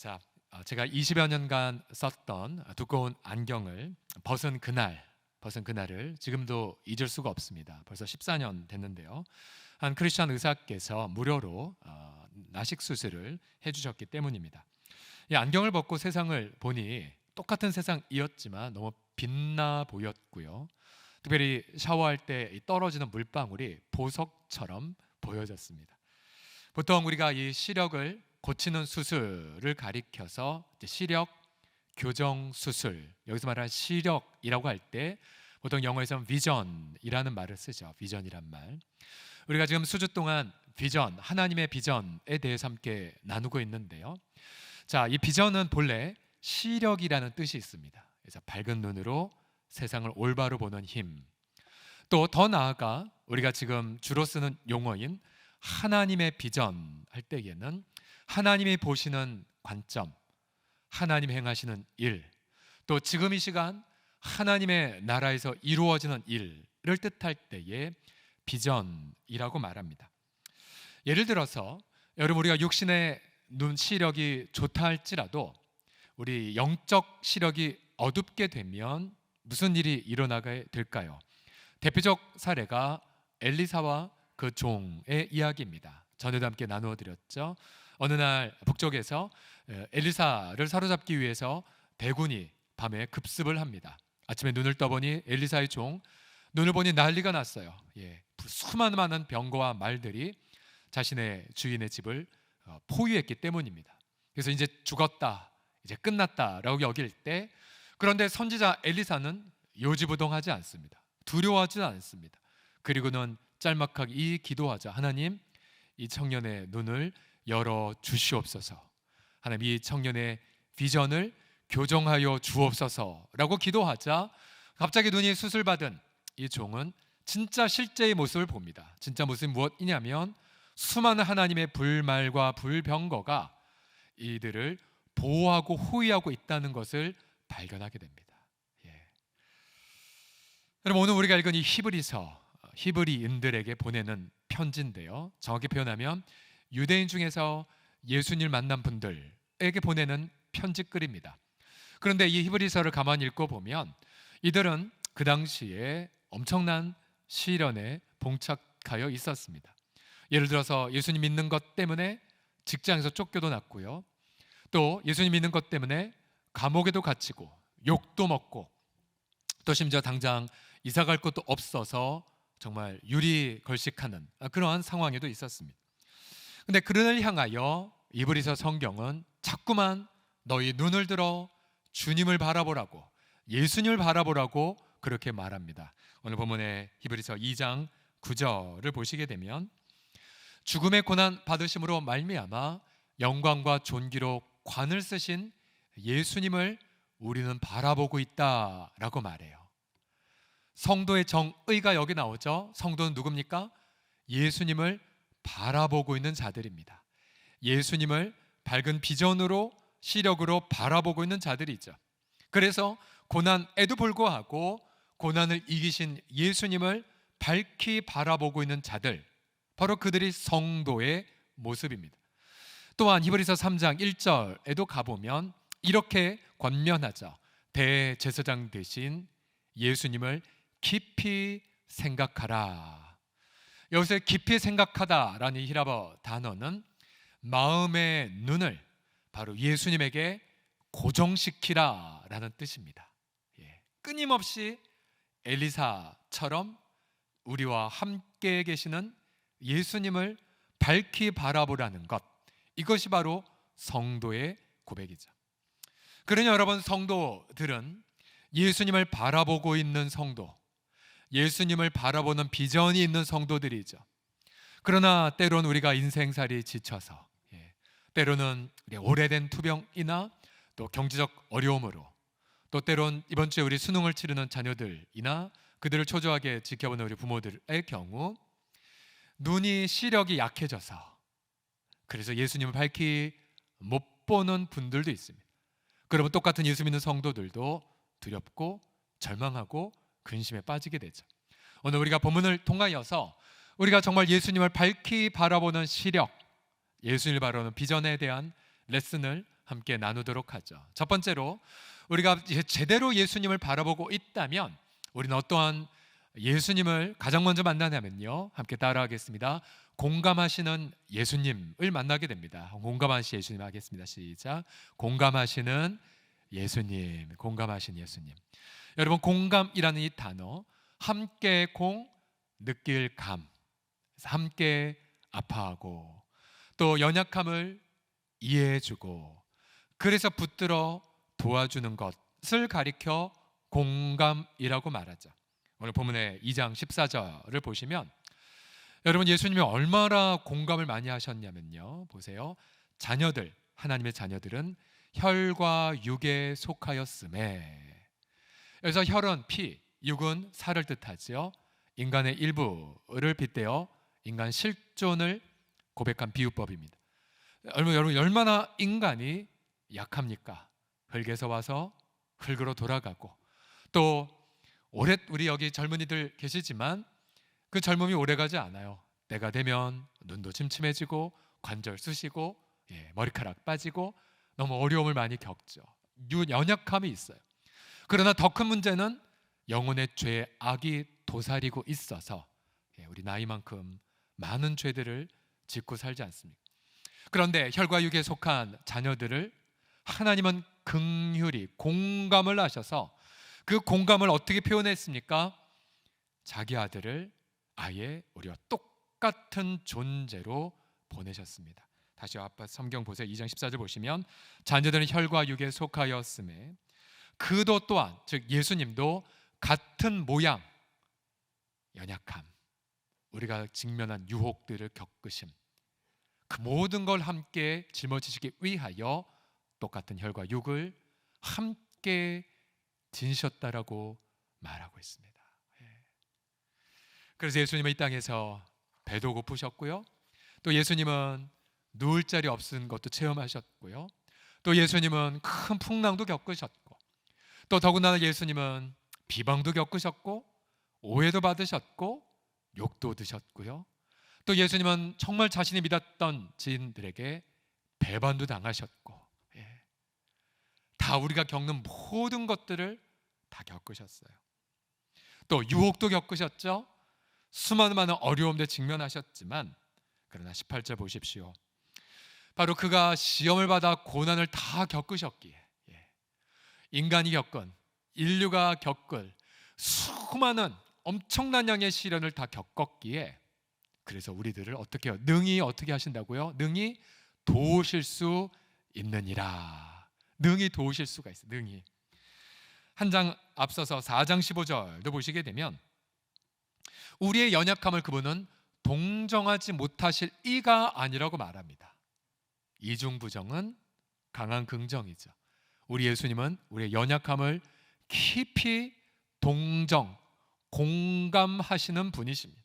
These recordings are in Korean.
자, 제가 20여 년간 썼던 두꺼운 안경을 벗은 그날을 지금도 잊을 수가 없습니다. 벌써 14년 됐는데요. 한 크리스천 의사께서 무료로 나식 수술을 해주셨기 때문입니다. 이 안경을 벗고 세상을 보니 똑같은 세상이었지만 너무 빛나 보였고요. 특별히 샤워할 때 떨어지는 물방울이 보석처럼 보여졌습니다. 보통 우리가 이 시력을 고치는 수술을 가리켜서 시력 교정 수술, 여기서 말하는 시력이라고 할 때 보통 영어에서는 비전이라는 말을 쓰죠. 비전이란 말. 우리가 지금 수주 동안 비전, 하나님의 비전에 대해서 함께 나누고 있는데요. 자, 이 비전은 본래 시력이라는 뜻이 있습니다. 그래서 밝은 눈으로 세상을 올바로 보는 힘. 또 더 나아가 우리가 지금 주로 쓰는 용어인 하나님의 비전 할 때에는 하나님이 보시는 관점, 하나님 행하시는 일, 또 지금 이 시간 하나님의 나라에서 이루어지는 일을 뜻할 때에 비전이라고 말합니다. 예를 들어서 여러분, 우리가 육신의 눈 시력이 좋다 할지라도 우리 영적 시력이 어둡게 되면 무슨 일이 일어나게 될까요? 대표적 사례가 엘리사와 그 종의 이야기입니다. 전에도 함께 나누어 드렸죠. 어느 날 북쪽에서 엘리사를 사로잡기 위해서 대군이 밤에 급습을 합니다. 아침에 눈을 떠보니 엘리사의 종, 눈을 보니 난리가 났어요. 수많은 병거와 말들이 자신의 주인의 집을 포위했기 때문입니다. 그래서 이제 죽었다, 이제 끝났다라고 여길 때, 그런데 선지자 엘리사는 요지부동하지 않습니다. 두려워하지 않습니다. 그리고는 짤막하게 기도하자. 하나님, 이 청년의 눈을 열어 주시옵소서. 하나님, 이 청년의 비전을 교정하여 주옵소서라고 기도하자 갑자기 눈이 수술받은 이 종은 진짜 실제의 모습을 봅니다. 진짜 모습이 무엇이냐면 수많은 하나님의 불말과 불병거가 이들을 보호하고 호위하고 있다는 것을 발견하게 됩니다. 여러분, 오늘 우리가 읽은 이 히브리서, 히브리인들에게 보내는 편지인데요. 정확히 표현하면 유대인 중에서 예수님을 만난 분들에게 보내는 편지글입니다. 그런데 이 히브리서를 가만히 읽고 보면 이들은 그 당시에 엄청난 시련에 봉착하여 있었습니다. 예를 들어서 예수님 믿는 것 때문에 직장에서 쫓겨도 났고요. 또 예수님 믿는 것 때문에 감옥에도 갇히고 욕도 먹고, 또 심지어 당장 이사 갈 곳도 없어서 정말 유리걸식하는 그러한 상황에도 있었습니다. 근데 그들을 향하여 히브리서 성경은 자꾸만 너희 눈을 들어 주님을 바라보라고, 예수님을 바라보라고 그렇게 말합니다. 오늘 본문의 히브리서 2장 9절을 보시게 되면 죽음의 고난 받으심으로 말미암아 영광과 존귀로 관을 쓰신 예수님을 우리는 바라보고 있다라고 말해요. 성도의 정의가 여기 나오죠. 성도는 누굽니까? 예수님을 바라보고 있는 자들입니다. 예수님을 밝은 비전으로, 시력으로 바라보고 있는 자들이죠. 그래서 고난에도 불구하고 고난을 이기신 예수님을 밝히 바라보고 있는 자들, 바로 그들이 성도의 모습입니다. 또한 히브리서 3장 1절에도 가보면 이렇게 권면하죠. 대제사장 되신 예수님을 깊이 생각하라. 여기서 깊이 생각하다라는 히라버 단어는 마음의 눈을 바로 예수님에게 고정시키라라는 뜻입니다. 끊임없이 엘리사처럼 우리와 함께 계시는 예수님을 밝히 바라보라는 것, 이것이 바로 성도의 고백이죠. 그러니 여러분, 성도들은 예수님을 바라보고 있는 성도, 예수님을 바라보는 비전이 있는 성도들이죠. 그러나 때론 우리가 인생살이 지쳐서, 때로는 오래된 투병이나 또 경제적 어려움으로, 또 때론 이번 주에 우리 수능을 치르는 자녀들이나 그들을 초조하게 지켜보는 우리 부모들의 경우 눈이 시력이 약해져서 그래서 예수님을 밝히 못 보는 분들도 있습니다. 그러면 똑같은 예수 믿는 성도들도 두렵고 절망하고 근심에 빠지게 되죠. 오늘 우리가 본문을 통하여서 우리가 정말 예수님을 밝히 바라보는 시력, 예수님을 바라보는 비전에 대한 레슨을 함께 나누도록 하죠. 첫 번째로 우리가 제대로 예수님을 바라보고 있다면 우리는 어떠한 예수님을 가장 먼저 만나냐면요, 함께 따라하겠습니다. 공감하시는 예수님을 만나게 됩니다. 공감하시는 예수님 하겠습니다. 시작. 공감하시는 예수님, 공감하시는 예수님. 여러분, 공감이라는 이 단어, 함께 공, 느낄 감, 함께 아파하고 또 연약함을 이해해주고 그래서 붙들어 도와주는 것을 가리켜 공감이라고 말하죠. 오늘 본문의 2장 14절을 보시면 여러분, 예수님이 얼마나 공감을 많이 하셨냐면요, 보세요. 자녀들, 하나님의 자녀들은 혈과 육에 속하였음에. 그래서 혈은 피, 육은 살을 뜻하죠. 인간의 일부를 빗대어 인간 실존을 고백한 비유법입니다. 여러분, 얼마나 인간이 약합니까? 흙에서 와서 흙으로 돌아가고, 또 오래, 우리 여기 젊은이들 계시지만 그 젊음이 오래가지 않아요. 때가 되면 눈도 침침해지고 관절 쑤시고 머리카락 빠지고 너무 어려움을 많이 겪죠. 연약함이 있어요. 그러나 더 큰 문제는 영혼의 죄, 악이 도사리고 있어서 우리 나이만큼 많은 죄들을 짓고 살지 않습니까? 그런데 혈과 육에 속한 자녀들을 하나님은 긍휼히 공감을 하셔서 그 공감을 어떻게 표현했습니까? 자기 아들을 아예 우리와 똑같은 존재로 보내셨습니다. 다시 아빠 성경 보세요. 2장 14절 보시면 자녀들은 혈과 육에 속하였음에 그도 또한, 즉 예수님도 같은 모양, 연약함, 우리가 직면한 유혹들을 겪으심, 그 모든 걸 함께 짊어지시기 위하여 똑같은 혈과 육을 함께 지니셨다라고 말하고 있습니다. 그래서 예수님은 이 땅에서 배도 고프셨고요, 또 예수님은 누울 자리 없은 것도 체험하셨고요, 또 예수님은 큰 풍랑도 겪으셨고, 또 더군다나 예수님은 비방도 겪으셨고 오해도 받으셨고 욕도 드셨고요, 또 예수님은 정말 자신이 믿었던 지인들에게 배반도 당하셨고, 다 우리가 겪는 모든 것들을 다 겪으셨어요. 또 유혹도 겪으셨죠. 수많은 많은 어려움에 직면하셨지만, 그러나 18절 보십시오. 바로 그가 시험을 받아 고난을 다 겪으셨기에, 인간이 겪은, 인류가 겪을 수많은 엄청난 양의 시련을 다 겪었기에, 그래서 우리들을 어떻게 해요? 능히 어떻게 하신다고요? 능히 도우실 수 있느니라. 능히 도우실 수가 있어요. 능히. 한 장 앞서서 4장 15절도 보시게 되면 우리의 연약함을 그분은 동정하지 못하실 이가 아니라고 말합니다. 이중부정은 강한 긍정이죠. 우리 예수님은 우리의 연약함을 깊이 동정, 공감하시는 분이십니다.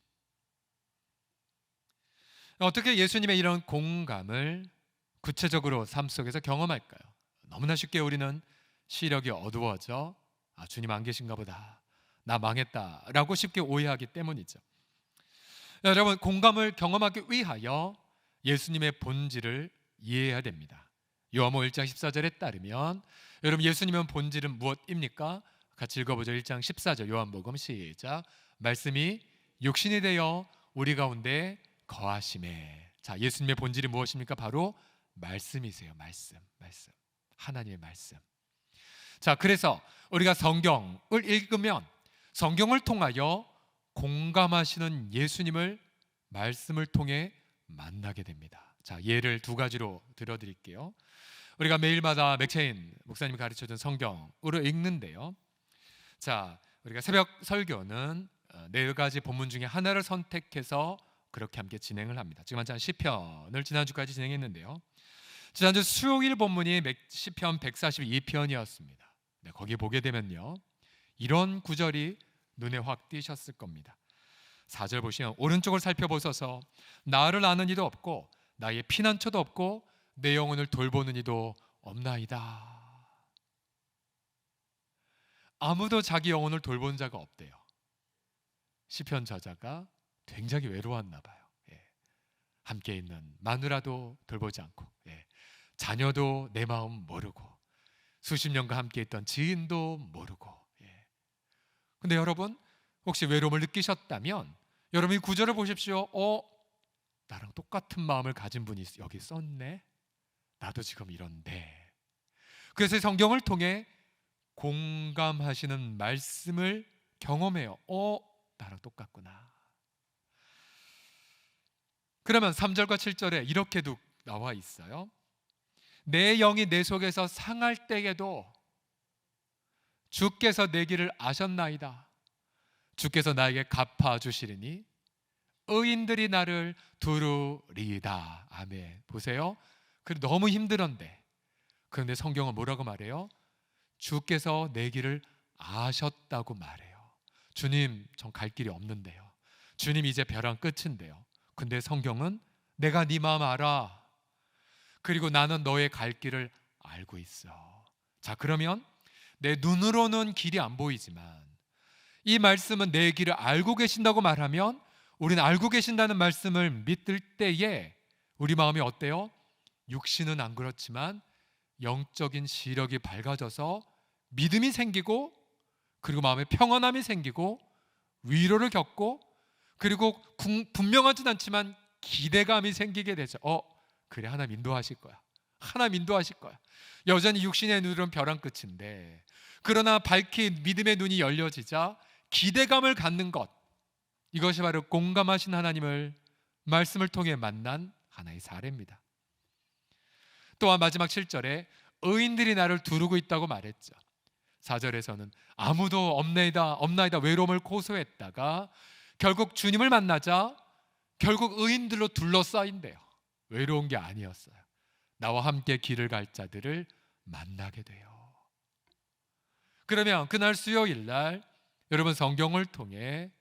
어떻게 예수님의 이런 공감을 구체적으로 삶 속에서 경험할까요? 너무나 쉽게 우리는 시력이 어두워져 주님 안 계신가 보다, 나 망했다 라고 쉽게 오해하기 때문이죠. 여러분, 공감을 경험하기 위하여 예수님의 본질을 이해해야 됩니다. 요한복음 1장 14절에 따르면 여러분, 예수님의 본질은 무엇입니까? 같이 읽어보죠. 1장 14절 요한복음 시작. 말씀이 육신이 되어 우리 가운데 거하심에. 자, 예수님의 본질이 무엇입니까? 바로 말씀이세요. 말씀. 하나님의 말씀. 자, 그래서 우리가 성경을 읽으면 성경을 통하여 공감하시는 예수님을 말씀을 통해 만나게 됩니다. 자, 예를 두 가지로 들어드릴게요. 우리가 매일마다 맥체인 목사님이 가르쳐준 성경으로 읽는데요. 자, 우리가 새벽 설교는 네 가지 본문 중에 하나를 선택해서 그렇게 함께 진행을 합니다. 지금 한참 시편을 지난주까지 진행했는데요. 지난주 수요일 본문이 시편 142편이었습니다. 네, 거기 보게 되면요, 이런 구절이 눈에 확 띄셨을 겁니다. 4절 보시면 오른쪽을 살펴보소서. 나를 아는 이도 없고 나의 피난처도 없고 내 영혼을 돌보는 이도 없나이다. 아무도 자기 영혼을 돌보는 자가 없대요. 시편 저자가 굉장히 외로웠나 봐요. 함께 있는 마누라도 돌보지 않고, 자녀도 내 마음 모르고 수십 년간 함께 했던 지인도 모르고. 근데 여러분 혹시 외로움을 느끼셨다면 여러분 이 구절을 보십시오. 나랑 똑같은 마음을 가진 분이 여기 썼네. 나도 지금 이런데. 그래서 성경을 통해 공감하시는 말씀을 경험해요. 나랑 똑같구나. 그러면 3절과 7절에 이렇게도 나와 있어요. 내 영이 내 속에서 상할 때에도 주께서 내 길을 아셨나이다. 주께서 나에게 갚아주시리니 의인들이 나를 두루리이다. 아멘. 보세요. 너무 힘들었는데, 그런데 성경은 뭐라고 말해요? 주께서 내 길을 아셨다고 말해요. 주님, 전 갈 길이 없는데요. 주님, 이제 벼랑 끝인데요. 근데 성경은 내가 네 마음 알아. 그리고 나는 너의 갈 길을 알고 있어. 자, 그러면 내 눈으로는 길이 안 보이지만 이 말씀은 내 길을 알고 계신다고 말하면 우리는 알고 계신다는 말씀을 믿을 때에 우리 마음이 어때요? 육신은 안 그렇지만 영적인 시력이 밝아져서 믿음이 생기고, 그리고 마음에 평안함이 생기고, 위로를 겪고, 그리고 분명하진 않지만 기대감이 생기게 되죠. 그래, 하나님 인도하실 거야. 하나님 인도하실 거야. 여전히 육신의 눈은 벼랑 끝인데, 그러나 밝히 믿음의 눈이 열려지자 기대감을 갖는 것, 이것이 바로 공감하신 하나님을 말씀을 통해 만난 하나의 사례입니다. 또한 마지막 7절에 의인들이 나를 두르고 있다고 말했죠. 4절에서는 아무도 없나이다 외로움을 고소했다가 결국 주님을 만나자 결국 의인들로 둘러싸인대요. 외로운 게 아니었어요. 나와 함께 길을 갈 자들을 만나게 돼요. 그러면 그날 수요일 날 여러분 성경을 통해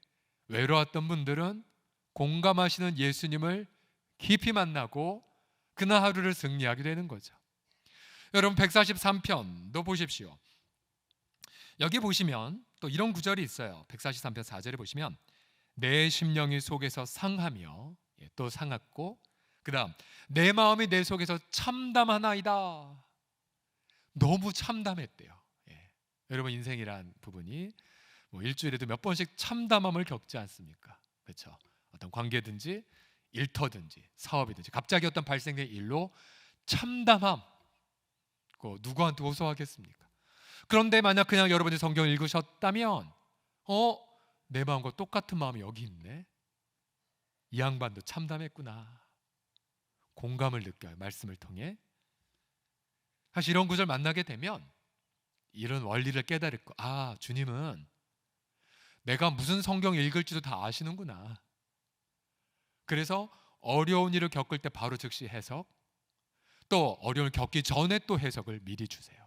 외로웠던 분들은 공감하시는 예수님을 깊이 만나고 그날 하루를 승리하게 되는 거죠. 여러분 143편도 보십시오. 여기 보시면 또 이런 구절이 있어요. 143편 4절에 보시면 내 심령이 속에서 상하며, 또 상했고, 그 다음 내 마음이 내 속에서 참담하나이다. 너무 참담했대요. 여러분 인생이란 부분이 일주일에도 몇 번씩 참담함을 겪지 않습니까? 그렇죠? 어떤 관계든지 일터든지 사업이든지 갑자기 어떤 발생된 일로 참담함, 누구한테 호소하겠습니까? 그런데 만약 그냥 여러분이 성경을 읽으셨다면 내 마음과 똑같은 마음이 여기 있네. 이 양반도 참담했구나. 공감을 느껴요. 말씀을 통해. 사실 이런 구절 만나게 되면 이런 원리를 깨달을 거. 주님은 내가 무슨 성경 읽을지도 다 아시는구나. 그래서 어려운 일을 겪을 때 바로 즉시 해석, 또 어려움을 겪기 전에 또 해석을 미리 주세요.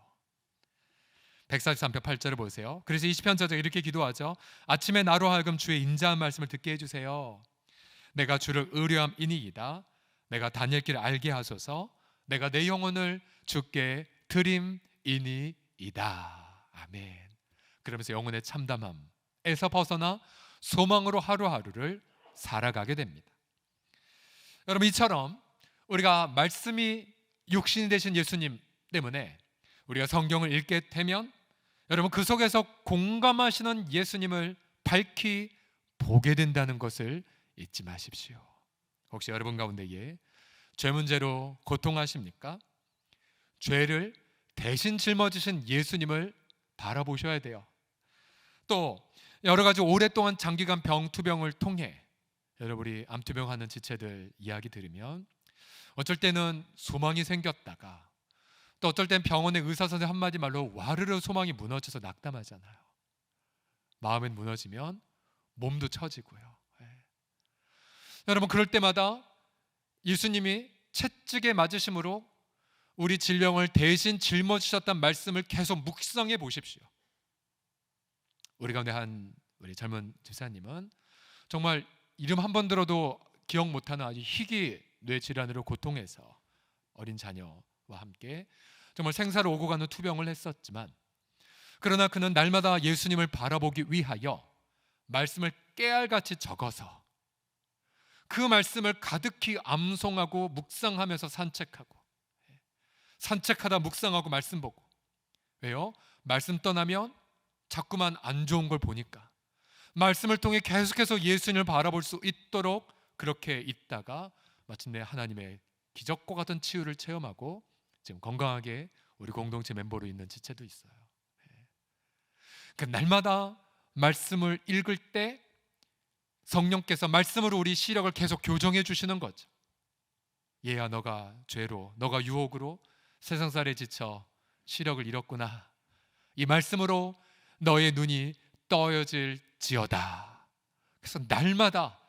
143편 8절을 보세요. 그래서 20편 저자 이렇게 기도하죠. 아침에 나로 하여금 주의 인자한 말씀을 듣게 해주세요. 내가 주를 의뢰함이니이다. 내가 다니엘 길을 알게 하소서. 내가 내 영혼을 주께 드림이니이다. 아멘. 그러면서 영혼의 참담함에서 벗어나 소망으로 하루하루를 살아가게 됩니다. 여러분 이처럼 우리가 말씀이 육신이 되신 예수님 때문에 우리가 성경을 읽게 되면 여러분 그 속에서 공감하시는 예수님을 밝히 보게 된다는 것을 잊지 마십시오. 혹시 여러분 가운데에 죄 문제로 고통하십니까? 죄를 대신 짊어지신 예수님을 바라보셔야 돼요. 또 여러 가지 오랫동안 장기간 병투병을 통해 여러분이 암투병하는 지체들 이야기 들으면 어쩔 때는 소망이 생겼다가 또 어떨 땐 병원의 의사 선생 한마디 말로 와르르 소망이 무너져서 낙담하잖아요. 마음은 무너지면 몸도 처지고요. 여러분 그럴 때마다 예수님이 채찍에 맞으심으로 우리 질병을 대신 짊어지셨다는 말씀을 계속 묵상해 보십시오. 우리 가운데 우리 젊은 집사님은 정말 이름 한 번 들어도 기억 못하는 아주 희귀 뇌질환으로 고통해서 어린 자녀와 함께 정말 생사를 오고 가는 투병을 했었지만, 그러나 그는 날마다 예수님을 바라보기 위하여 말씀을 깨알같이 적어서 그 말씀을 가득히 암송하고 묵상하면서 산책하고, 산책하다 묵상하고 말씀 보고. 왜요? 말씀 떠나면 자꾸만 안 좋은 걸 보니까. 말씀을 통해 계속해서 예수님을 바라볼 수 있도록 그렇게 있다가 마침내 하나님의 기적과 같은 치유를 체험하고 지금 건강하게 우리 공동체 멤버로 있는 지체도 있어요. 그 날마다 말씀을 읽을 때 성령께서 말씀으로 우리 시력을 계속 교정해 주시는 거죠. 얘야, 너가 죄로, 너가 유혹으로 세상살에 지쳐 시력을 잃었구나. 이 말씀으로 너의 눈이 떠여질지어다. 그래서 날마다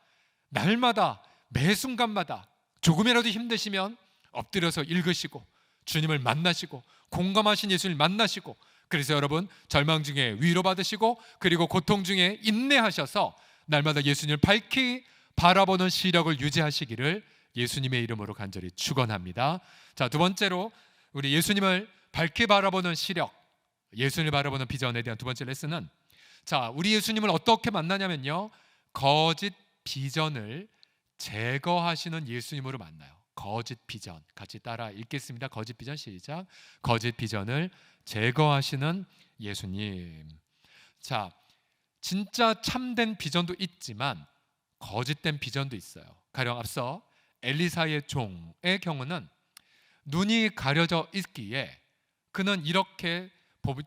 매 순간마다 조금이라도 힘드시면 엎드려서 읽으시고 주님을 만나시고 공감하신 예수님을 만나시고, 그래서 여러분 절망 중에 위로받으시고 그리고 고통 중에 인내하셔서 날마다 예수님을 밝히 바라보는 시력을 유지하시기를 예수님의 이름으로 간절히 축원합니다. 자, 두 번째로 우리 예수님을 밝히 바라보는 시력, 예수님을 바라보는 비전에 대한 두 번째 레슨은, 자, 우리 예수님을 어떻게 만나냐면요, 거짓 비전을 제거하시는 예수님으로 만나요. 거짓 비전, 같이 따라 읽겠습니다. 거짓 비전 시작. 거짓 비전을 제거하시는 예수님. 자, 진짜 참된 비전도 있지만 거짓된 비전도 있어요. 가령 앞서 엘리사의 종의 경우는 눈이 가려져 있기에 그는 이렇게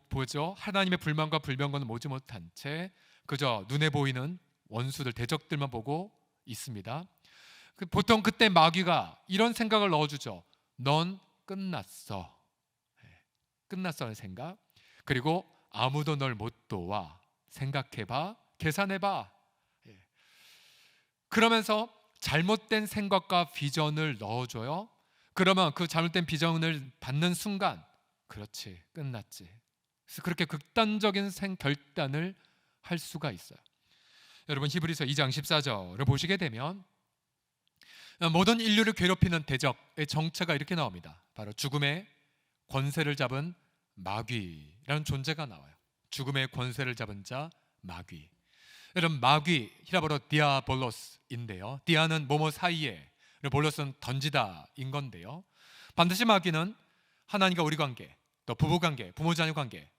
보죠. 하나님의 불만과 불병거는 모지 못한 채 그저 눈에 보이는 원수들, 대적들만 보고 있습니다. 보통 그때 마귀가 이런 생각을 넣어주죠. 넌 끝났어. 끝났어는 생각. 그리고 아무도 널 못 도와. 생각해봐, 계산해봐. 그러면서 잘못된 생각과 비전을 넣어줘요. 그러면 그 잘못된 비전을 받는 순간, 그렇지, 끝났지. 그래서 그렇게 극단적인 결단을 할 수가 있어요. 여러분 히브리서 2장 14절을 보시게 되면 모든 인류를 괴롭히는 대적의 정체가 이렇게 나옵니다. 바로 죽음의 권세를 잡은 마귀라는 존재가 나와요. 죽음의 권세를 잡은 자 마귀. 여러분 마귀 히라보로 디아볼로스인데요, 디아는 뭐뭐 사이에, 볼로스는 던지다인 건데요, 반드시 마귀는 하나님과 우리 관계, 또 부부 관계, 부모 자녀 관계,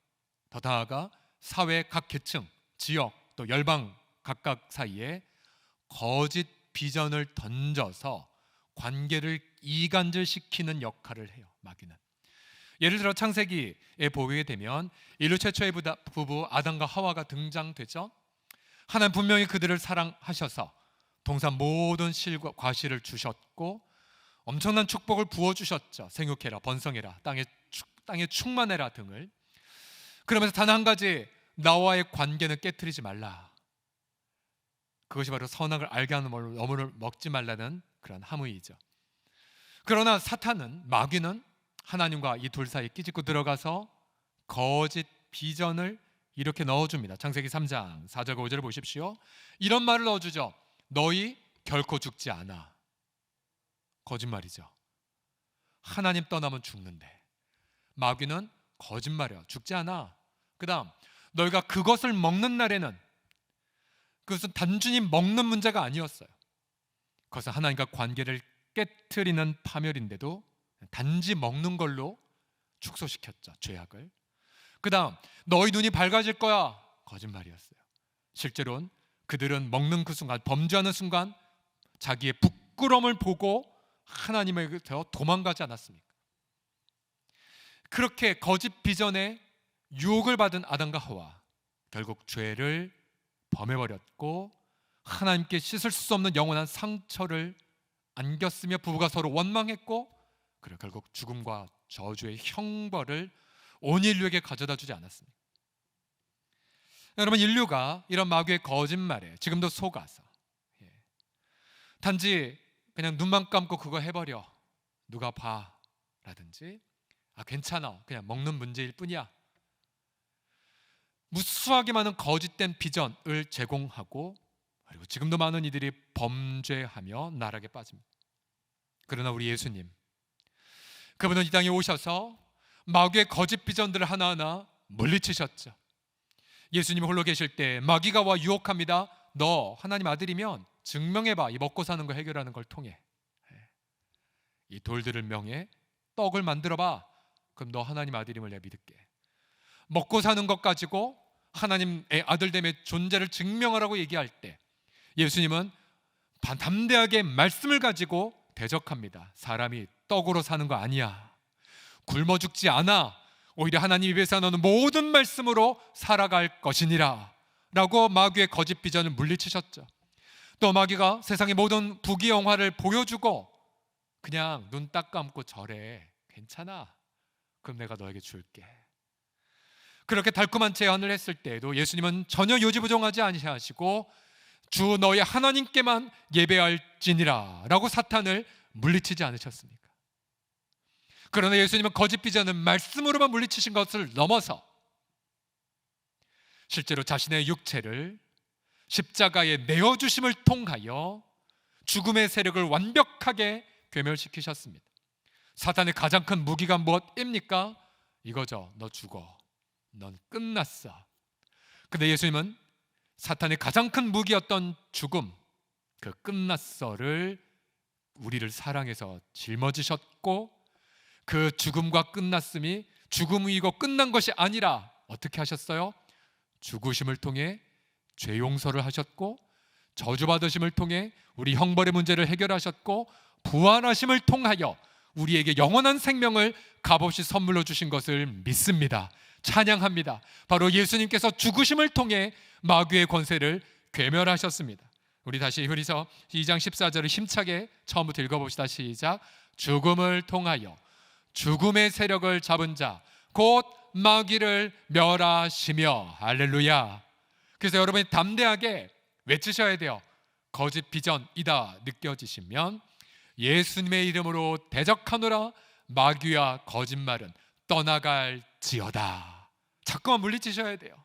더 나아가 사회 각 계층, 지역, 또 열방 각각 사이에 거짓 비전을 던져서 관계를 이간질시키는 역할을 해요. 마귀는. 예를 들어 창세기에 보게 되면 인류 최초의 부부 아담과 하와가 등장되죠. 하나님 분명히 그들을 사랑하셔서 동산 모든 실과 과실을 주셨고 엄청난 축복을 부어주셨죠. 생육해라, 번성해라, 땅에 충만해라 등을. 그러면서 단 한 가지, 나와의 관계는 깨트리지 말라. 그것이 바로 선악을 알게 하는 어물을 먹지 말라는 그런 함의이죠. 그러나 사탄은, 마귀는 하나님과 이 둘 사이에 끼집고 들어가서 거짓 비전을 이렇게 넣어줍니다. 창세기 3장 4절 5절을 보십시오. 이런 말을 넣어주죠. 너희 결코 죽지 않아. 거짓말이죠. 하나님 떠나면 죽는데. 마귀는 거짓말이야. 죽지 않아. 그 다음, 너희가 그것을 먹는 날에는, 그것은 단순히 먹는 문제가 아니었어요. 그것은 하나님과 관계를 깨트리는 파멸인데도 단지 먹는 걸로 축소시켰죠. 죄악을. 그 다음, 너희 눈이 밝아질 거야. 거짓말이었어요. 실제로는 그들은 먹는 그 순간, 범죄하는 순간 자기의 부끄러움을 보고 하나님에게서 도망가지 않았습니까? 그렇게 거짓 비전에 유혹을 받은 아담과 하와, 결국 죄를 범해버렸고 하나님께 씻을 수 없는 영원한 상처를 안겼으며 부부가 서로 원망했고, 그리고 결국 죽음과 저주의 형벌을 온 인류에게 가져다 주지 않았습니까? 여러분, 인류가 이런 마귀의 거짓말에 지금도 속아서 단지 그냥 눈만 감고 그거 해버려, 누가 봐 라든지, 괜찮아, 그냥 먹는 문제일 뿐이야, 무수하게 많은 거짓된 비전을 제공하고, 그리고 지금도 많은 이들이 범죄하며 나락에 빠집니다. 그러나 우리 예수님, 그분은 이 땅에 오셔서 마귀의 거짓 비전들을 하나하나 물리치셨죠. 예수님이 홀로 계실 때 마귀가 와 유혹합니다. 너 하나님 아들이면 증명해봐. 이 먹고 사는 거 해결하는 걸 통해 이 돌들을 명해 떡을 만들어봐. 그럼 너 하나님 아들임을 내가 믿을게. 먹고 사는 것 가지고 하나님의 아들됨의 존재를 증명하라고 얘기할 때 예수님은 담대하게 말씀을 가지고 대적합니다. 사람이 떡으로 사는 거 아니야. 굶어 죽지 않아. 오히려 하나님 입에서 나오는 모든 말씀으로 살아갈 것이니라 라고 마귀의 거짓 비전을 물리치셨죠. 또 마귀가 세상의 모든 부귀영화를 보여주고 그냥 눈 딱 감고 절해. 괜찮아. 그럼 내가 너에게 줄게. 그렇게 달콤한 제안을 했을 때에도 예수님은 전혀 요지부종하지 아니하시고 주 너의 하나님께만 예배할지니라 라고 사탄을 물리치지 않으셨습니까? 그러나 예수님은 거짓 비전은 말씀으로만 물리치신 것을 넘어서 실제로 자신의 육체를 십자가에 내어주심을 통하여 죽음의 세력을 완벽하게 괴멸시키셨습니다. 사탄의 가장 큰 무기가 무엇입니까? 이거죠. 너 죽어. 넌 끝났어. 근데 예수님은 사탄의 가장 큰 무기였던 죽음, 그 끝났어를 우리를 사랑해서 짊어지셨고 그 죽음과 끝났음이 죽음이고 끝난 것이 아니라 어떻게 하셨어요? 죽으심을 통해 죄 용서를 하셨고 저주받으심을 통해 우리 형벌의 문제를 해결하셨고 부활하심을 통하여 우리에게 영원한 생명을 값없이 선물로 주신 것을 믿습니다. 찬양합니다. 바로 예수님께서 죽으심을 통해 마귀의 권세를 괴멸하셨습니다. 우리 다시 히브리서 2장 14절을 힘차게 처음부터 읽어봅시다. 시작. 죽음을 통하여 죽음의 세력을 잡은 자 곧 마귀를 멸하시며. 할렐루야. 그래서 여러분이 담대하게 외치셔야 돼요. 거짓 비전이다 느껴지시면 예수님의 이름으로 대적하노라. 마귀와 거짓말은 떠나갈지어다. 자꾸만 물리치셔야 돼요.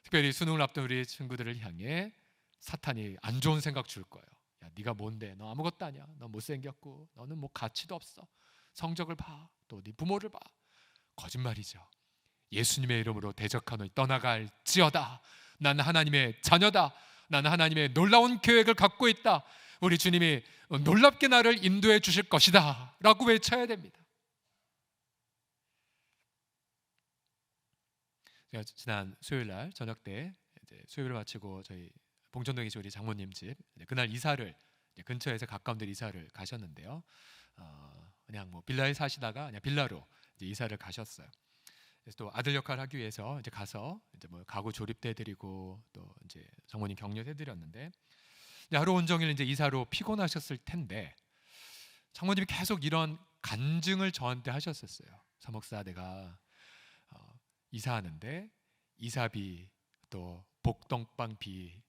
특별히 수능을 앞둔 우리 친구들을 향해 사탄이 안 좋은 생각 줄 거예요. 야, 네가 뭔데? 너 아무것도 아니야. 너 못생겼고 너는 뭐 가치도 없어. 성적을 봐. 또 네 부모를 봐. 거짓말이죠. 예수님의 이름으로 대적하노니 떠나갈지어다. 나는 하나님의 자녀다. 나는 하나님의 놀라운 계획을 갖고 있다. 우리 주님이 놀랍게 나를 인도해 주실 것이다 라고 외쳐야 됩니다. 제가 지난 수요일날 저녁 때 이제 수요일을 마치고 저희 봉천동에 계신 우리 장모님 집 그날 이사를 근처에서 가까운 데 이사를 가셨는데요. 그냥 뭐 빌라에 사시다가 그냥 빌라로 이제 이사를 가셨어요. 그래서 또 아들 역할을 하기 위해서 이제 가서 이제 뭐 가구 조립도 해드리고 또 이제 장모님 격려해드렸는데 하루 온종일 이제 이사로 피곤하셨을 텐데 장모님이 계속 이런 간증을 저한테 하셨었어요. 사목사 내가 이사하는데 이사비 또 복덩방비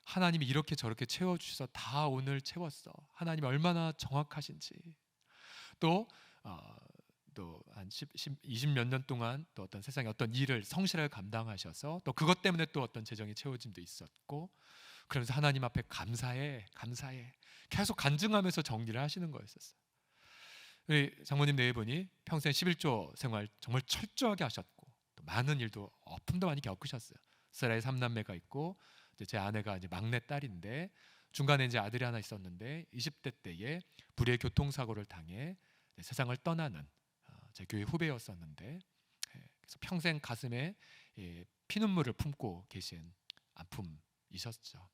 하나님이 이렇게 저렇게 채워주셔서 다 오늘 채웠어. 하나님이 얼마나 정확하신지. 또 한 20 몇 년 동안 또 어떤 세상의 어떤 일을 성실하게 감당하셔서 또 그것 때문에 또 어떤 재정의 채워짐도 있었고 그러면서 하나님 앞에 감사해 계속 간증하면서 정리를 하시는 거였었어요. 우리 장모님 네 분이 평생 11조 생활 정말 철저하게 하셨고 또 많은 일도 어품도 많이 겪으셨어요. 세라의 3남매가 있고 이제 제 아내가 이제 막내 딸인데 중간에 이제 아들이 하나 있었는데 20대 때에 불의의 교통사고를 당해 세상을 떠나는 제 교회 후배였었는데 그래서 평생 가슴에 피눈물을 품고 계신 아픔이셨죠.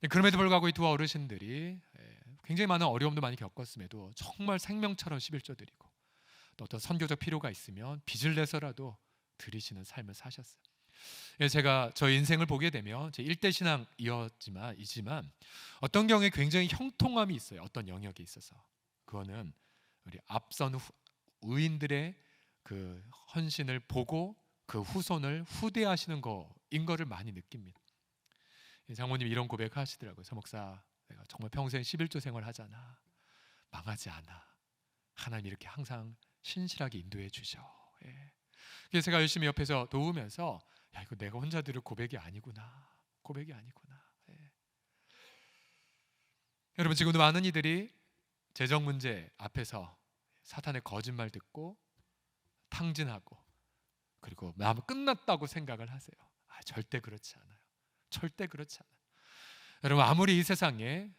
그럼에도 불구하고 이 두 어르신들이 굉장히 많은 어려움도 많이 겪었음에도 정말 생명처럼 11조 드리고 또 어떤 선교적 필요가 있으면 빚을 내서라도 드리시는 삶을 사셨어요. 제가 저 인생을 보게 되면 제 1대 신앙이지만 어떤 경우에 굉장히 형통함이 있어요. 어떤 영역에 있어서 그거는 우리 앞선 의인들의 그 헌신을 보고 그 후손을 후대하시는 거인 거를 많이 느낍니다. 장모님이 이런 고백하시더라고요. 사목사 내가 정말 평생 11조 생활하잖아. 망하지 않아. 하나님 이렇게 항상 신실하게 인도해 주셔. 그래서 제가 열심히 옆에서 도우면서 야 이거 내가 혼자 들을 고백이 아니구나. 여러분 지금도 많은 이들이 재정 문제 앞에서 사탄의 거짓말 듣고 탕진하고 그리고 마음 끝났다고 생각을 하세요. 절대 그렇지 않아요. 여러분 아무리 이 세상에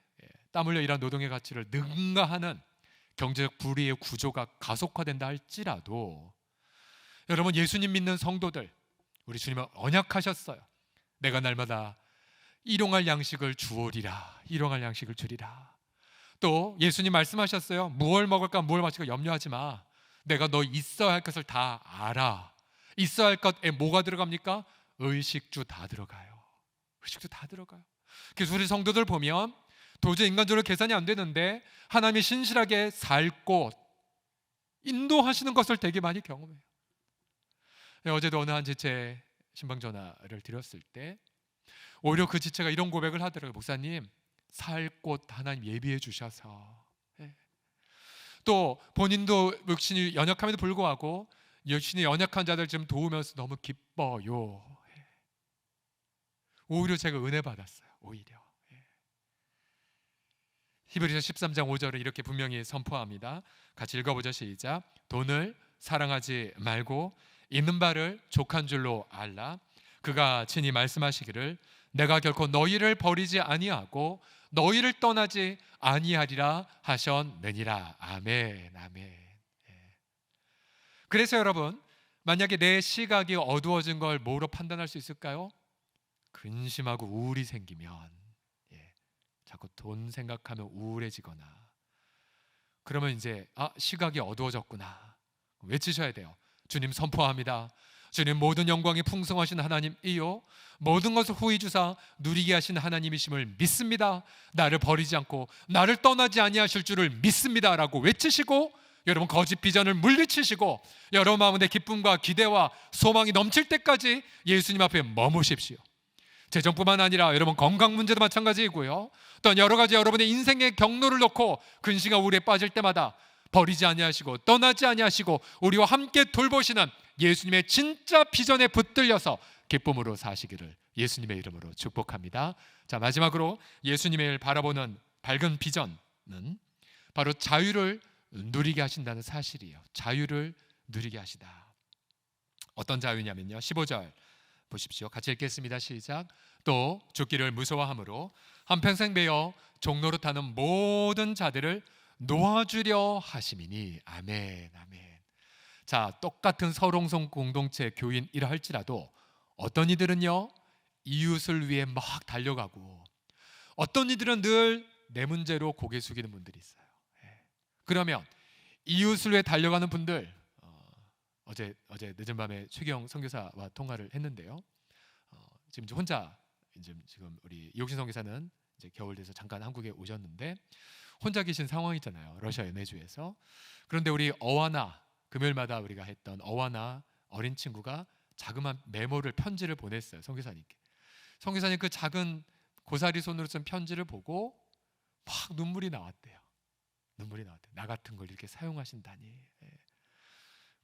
땀 흘려 일한 노동의 가치를 능가하는 경제적 불의의 구조가 가속화된다 할지라도 여러분, 예수님 믿는 성도들, 우리 주님은 언약하셨어요. 내가 날마다 일용할 양식을 주오리라, 일용할 양식을 주리라. 또 예수님 말씀하셨어요. 무엇을 먹을까 무엇을 마실까 염려하지 마. 내가 너 있어야 할 것을 다 알아. 있어야 할 것에 뭐가 들어갑니까? 의식주 다 들어가요. 의식주 다 들어가요. 그래서 우리 성도들 보면 도저히 인간적으로 계산이 안 되는데 하나님이 신실하게 살 곳 인도하시는 것을 되게 많이 경험해요. 어제도 어느 한 지체 신방 전화를 드렸을 때 오히려 그 지체가 이런 고백을 하더라고요. 목사님, 살 곳 하나님 예비해 주셔서. 또 본인도 육신이 연약함에도 불구하고 육신이 연약한 자들 좀 도우면서 너무 기뻐요. 오히려 제가 은혜 받았어요. 오히려. 히브리서 13장 5절을 이렇게 분명히 선포합니다. 같이 읽어보죠. 시작. 돈을 사랑하지 말고 있는 바를 족한 줄로 알라. 그가 친히 말씀하시기를 내가 결코 너희를 버리지 아니하고 너희를 떠나지 아니하리라 하셨느니라. 아멘. 아멘. 그래서 여러분, 만약에 내 시각이 어두워진 걸 뭐로 판단할 수 있을까요? 근심하고 우울이 생기면, 자꾸 돈 생각하면 우울해지거나, 그러면 이제 시각이 어두워졌구나 외치셔야 돼요. 주님 선포합니다. 주님 모든 영광이 풍성하신 하나님이요 모든 것을 후히 주사 누리게 하신 하나님이심을 믿습니다. 나를 버리지 않고 나를 떠나지 아니하실 줄을 믿습니다 라고 외치시고, 여러분 거짓 비전을 물리치시고 여러분 마음에 기쁨과 기대와 소망이 넘칠 때까지 예수님 앞에 머무십시오. 재정뿐만 아니라 여러분 건강 문제도 마찬가지이고요. 또 여러 가지 여러분의 인생의 경로를 놓고 근심과 우울에 빠질 때마다 버리지 아니하시고 떠나지 아니하시고 우리와 함께 돌보시는 예수님의 진짜 비전에 붙들려서 기쁨으로 사시기를 예수님의 이름으로 축복합니다. 자, 마지막으로 예수님을 바라보는 밝은 비전은 바로 자유를 누리게 하신다는 사실이에요. 자유를 누리게 하시다. 어떤 자유냐면요, 15절 보십시오. 같이 읽겠습니다. 시작. 또 죽기를 무서워함으로 한평생 매여 종로로 타는 모든 자들을 놓아주려 하심이니. 아멘. 아멘. 자, 똑같은 서롱성 공동체 교인이라 할지라도 어떤 이들은요 이웃을 위해 막 달려가고, 어떤 이들은 늘 내 문제로 고개 숙이는 분들이 있어요. 그러면 이웃을 위해 달려가는 분들, 어제 늦은 밤에 최경 선교사와 통화를 했는데요. 지금 혼자 지금 우리 이옥신 선교사는 이제 겨울 돼서 잠깐 한국에 오셨는데 혼자 계신 상황이잖아요. 러시아 연해주에서. 그런데 우리 어와나, 금요일마다 우리가 했던 어와나 어린 친구가 자그마한 메모를, 편지를 보냈어요. 선교사님께. 선교사님 그 작은 고사리 손으로 쓴 편지를 보고 막 눈물이 나왔대요. 눈물이 나왔대요. 나 같은 걸 이렇게 사용하신다니.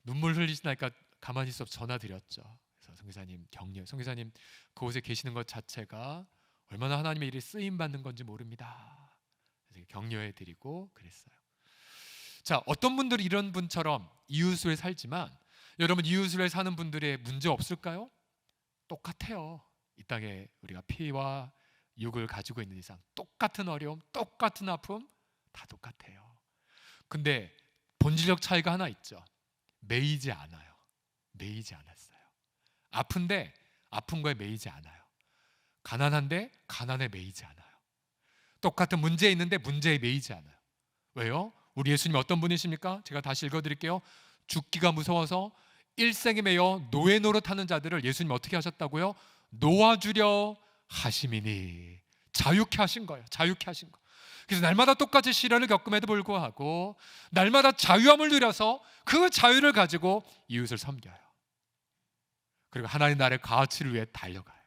눈물 흘리시니까 가만히 있어 전화 드렸죠. 그래서 선교사님 격려, 선교사님 그곳에 계시는 것 자체가 얼마나 하나님의 일에 쓰임 받는 건지 모릅니다. 그래서 격려해 드리고 그랬어요. 자, 어떤 분들이 이런 분처럼 이웃을 살지만, 여러분 이웃을 사는 분들의 문제 없을까요? 똑같아요. 이 땅에 우리가 피와 육을 가지고 있는 이상 똑같은 어려움, 똑같은 아픔 다 똑같아요. 근데 본질적 차이가 하나 있죠. 매이지 않아요. 매이지 않았어요. 아픈데 아픈 거에 매이지 않아요. 가난한데 가난에 매이지 않아요. 똑같은 문제에 있는데 문제에 매이지 않아요. 왜요? 우리 예수님 어떤 분이십니까? 제가 다시 읽어드릴게요. 죽기가 무서워서 일생에 매여 노예 노릇하는 자들을 예수님 어떻게 하셨다고요? 놓아주려 하심이니. 자유케 하신 거예요. 자유케 하신 거. 그래서 날마다 똑같이 시련을 겪음에도 불구하고 날마다 자유함을 누려서 그 자유를 가지고 이웃을 섬겨요. 그리고 하나님 나라의 가치를 위해 달려가요.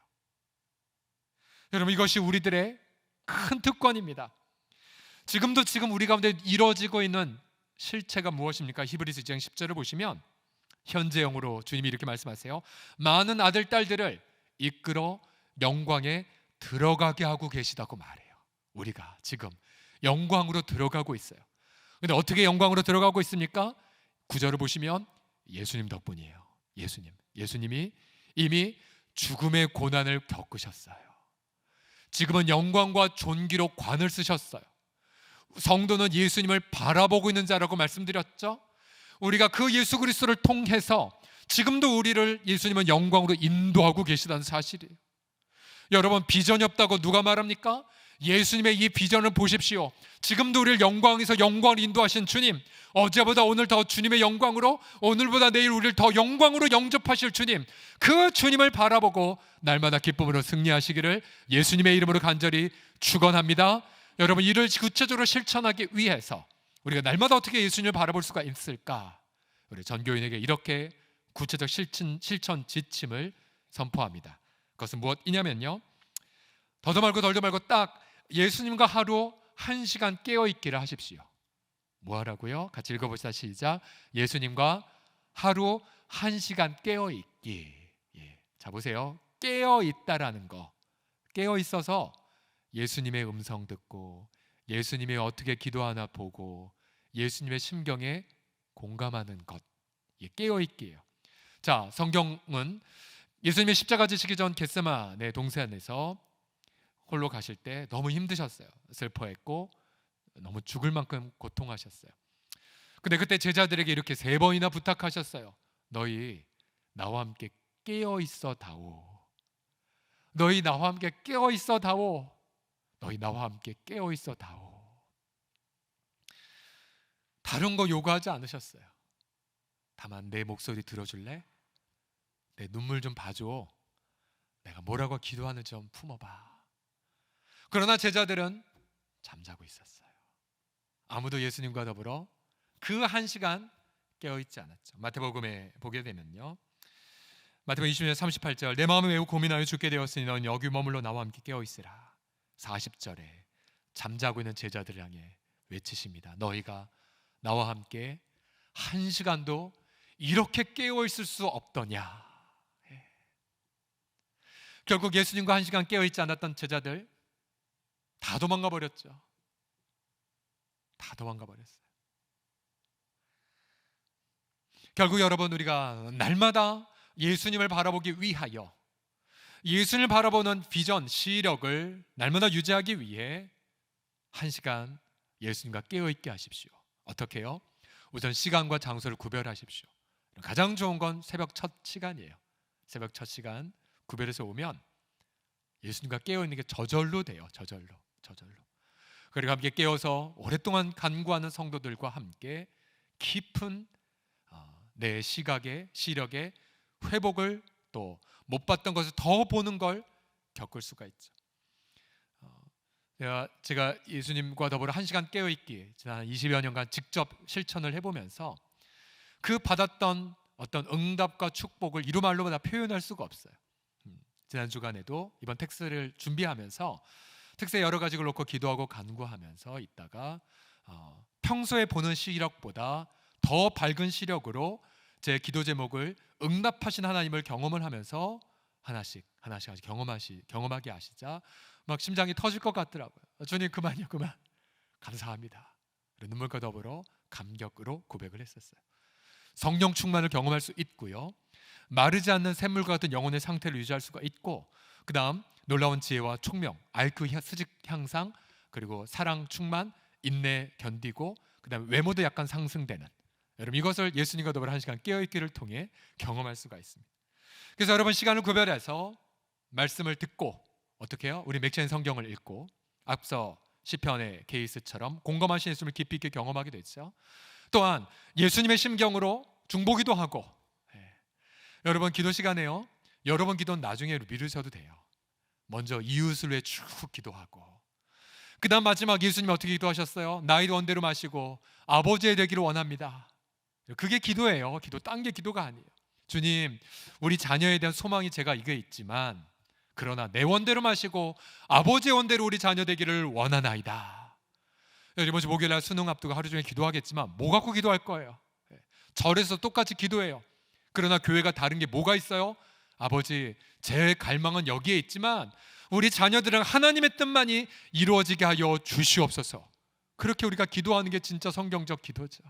여러분 이것이 우리들의 큰 특권입니다. 지금 우리 가운데 이루어지고 있는 실체가 무엇입니까? 히브리서 2장 10절을 보시면 현재형으로 주님이 이렇게 말씀하세요. 많은 아들 딸들을 이끌어 영광에 들어가게 하고 계시다고 말해요. 우리가 지금 영광으로 들어가고 있어요. 근데 어떻게 영광으로 들어가고 있습니까? 9절을 보시면 예수님 덕분이에요. 예수님이 이미 죽음의 고난을 겪으셨어요. 지금은 영광과 존귀로 관을 쓰셨어요. 성도는 예수님을 바라보고 있는 자라고 말씀드렸죠. 우리가 그 예수 그리스도를 통해서 지금도 우리를 예수님은 영광으로 인도하고 계시다는 사실이에요. 여러분, 비전이 없다고 누가 말합니까? 예수님의 이 비전을 보십시오. 지금도 우리를 영광에서 영광을 인도하신 주님, 어제보다 오늘 더 주님의 영광으로, 오늘보다 내일 우리를 더 영광으로 영접하실 주님, 그 주님을 바라보고 날마다 기쁨으로 승리하시기를 예수님의 이름으로 간절히 축원합니다. 여러분, 이를 구체적으로 실천하기 위해서 우리가 날마다 어떻게 예수님을 바라볼 수가 있을까? 우리 전교인에게 이렇게 구체적 실천 지침을 선포합니다. 그것은 무엇이냐면요, 더도 말고 덜도 말고 딱 예수님과 하루 1시간 깨어있기를 하십시오. 뭐 하라고요? 같이 읽어보시다. 시작. 예수님과 하루 1시간 깨어있기. 자, 보세요. 깨어있다라는 거, 깨어있어서 예수님의 음성 듣고 예수님이 어떻게 기도하나 보고 예수님의 심경에 공감하는 것, 이게 깨어있기예요. 자, 성경은 예수님의 십자가 지시기 전 겟세마네 동산에서 홀로 가실 때 너무 힘드셨어요. 슬퍼했고 너무 죽을 만큼 고통하셨어요. 근데 그때 제자들에게 이렇게 3번이나 부탁하셨어요. 너희 나와 함께 깨어 있어 다오. 너희 나와 함께 깨어 있어 다오. 너희 나와 함께 깨어 있어 다오. 다른 거 요구하지 않으셨어요. 다만 내 목소리 들어줄래? 내 눈물 좀 봐줘. 내가 뭐라고 기도하는지 좀 품어봐. 그러나 제자들은 잠자고 있었어요. 아무도 예수님과 더불어 그 1시간 깨어있지 않았죠. 마태복음에 보게 되면요, 마태복음 20장 38절, 내 마음이 매우 고민하여 죽게 되었으니 너는 여기 머물러 나와 함께 깨어있으라. 40절에 잠자고 있는 제자들을 향해 외치십니다. 너희가 나와 함께 1시간도 이렇게 깨어있을 수 없더냐. 결국 예수님과 1시간 깨어있지 않았던 제자들 다 도망가 버렸죠. 다 도망가 버렸어요. 결국 여러분, 우리가 날마다 예수님을 바라보기 위하여 예수님을 바라보는 비전, 시력을 날마다 유지하기 위해 1시간 예수님과 깨어있게 하십시오. 어떻게 해요? 우선 시간과 장소를 구별하십시오. 가장 좋은 건 새벽 첫 시간이에요. 새벽 첫 시간 구별해서 오면 예수님과 깨어있는 게 저절로 돼요. 저절로. 그리고 함께 깨어서 오랫동안 간구하는 성도들과 함께 깊은 내 시각의 시력의 회복을, 또 못 봤던 것을 더 보는 걸 겪을 수가 있죠. 제가 예수님과 더불어 1시간 깨어있기 지난 20여 년간 직접 실천을 해보면서 그 받았던 어떤 응답과 축복을 이루 말로 다 표현할 수가 없어요. 지난 주간에도 이번 텍스트를 준비하면서 텍스트에 여러 가지를 놓고 기도하고 간구하면서 있다가 평소에 보는 시력보다 더 밝은 시력으로 제 기도 제목을 응답하신 하나님을 경험을 하면서 하나씩 경험하게 하시자 막 심장이 터질 것 같더라고요. 주님, 그만요, 그만. 감사합니다. 눈물과 더불어 감격으로 고백을 했었어요. 성령 충만을 경험할 수 있고요, 마르지 않는 샘물과 같은 영혼의 상태를 유지할 수가 있고, 그 다음 놀라운 지혜와 총명, 알크 수직 향상, 그리고 사랑 충만, 인내 견디고, 그 다음에 외모도 약간 상승되는, 여러분 이것을 예수님과 더불어 1시간 깨어있기를 통해 경험할 수가 있습니다. 그래서 여러분, 시간을 구별해서 말씀을 듣고, 어떻게 해요? 우리 맥체인 성경을 읽고 앞서 시편의 케이스처럼 공감하신 예수님을 깊이 있게 경험하게 됐죠. 또한 예수님의 심경으로 중보기도 하고, 여러분 기도 시간에요, 여러분 기도는 나중에 미루셔도 돼요. 먼저 이웃을 위해 쭉 기도하고, 그 다음 마지막 예수님이 어떻게 기도하셨어요? 나의 원대로 마시고 아버지의 되기를 원합니다. 그게 기도예요. 기도, 딴 게 기도가 아니에요. 주님, 우리 자녀에 대한 소망이 제가 이게 있지만 그러나 내 원대로 마시고 아버지의 원대로 우리 자녀 되기를 원하나이다. 이번 주 목요일날 수능 앞두고 하루 종일 기도하겠지만 뭐 갖고 기도할 거예요? 절에서 똑같이 기도해요. 그러나 교회가 다른 게 뭐가 있어요? 아버지, 제 갈망은 여기에 있지만 우리 자녀들은 하나님의 뜻만이 이루어지게 하여 주시옵소서. 그렇게 우리가 기도하는 게 진짜 성경적 기도죠.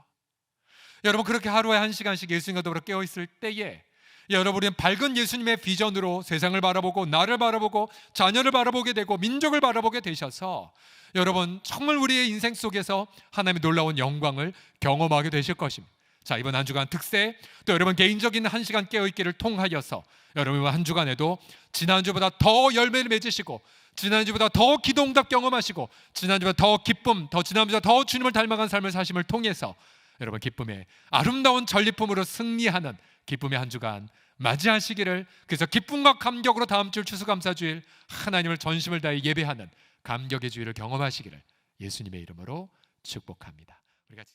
여러분, 그렇게 하루에 1시간씩 예수님과 더불어 깨어있을 때에 여러분, 우리는 밝은 예수님의 비전으로 세상을 바라보고 나를 바라보고 자녀를 바라보게 되고 민족을 바라보게 되셔서 여러분 정말 우리의 인생 속에서 하나님의 놀라운 영광을 경험하게 되실 것입니다. 자, 이번 한 주간 특세, 또 여러분 개인적인 한 시간 깨어있기를 통하여서 여러분 한 주간에도 지난주보다 더 열매를 맺으시고 지난주보다 더 기도응답 경험하시고 지난주보다 더 기쁨, 더 지난주보다 더 주님을 닮아간 삶을 사심을 통해서 여러분 기쁨의 아름다운 전리품으로 승리하는 기쁨의 한 주간 맞이하시기를, 그래서 기쁨과 감격으로 다음 주 추수감사주일 하나님을 전심을 다해 예배하는 감격의 주일을 경험하시기를 예수님의 이름으로 축복합니다. 우리가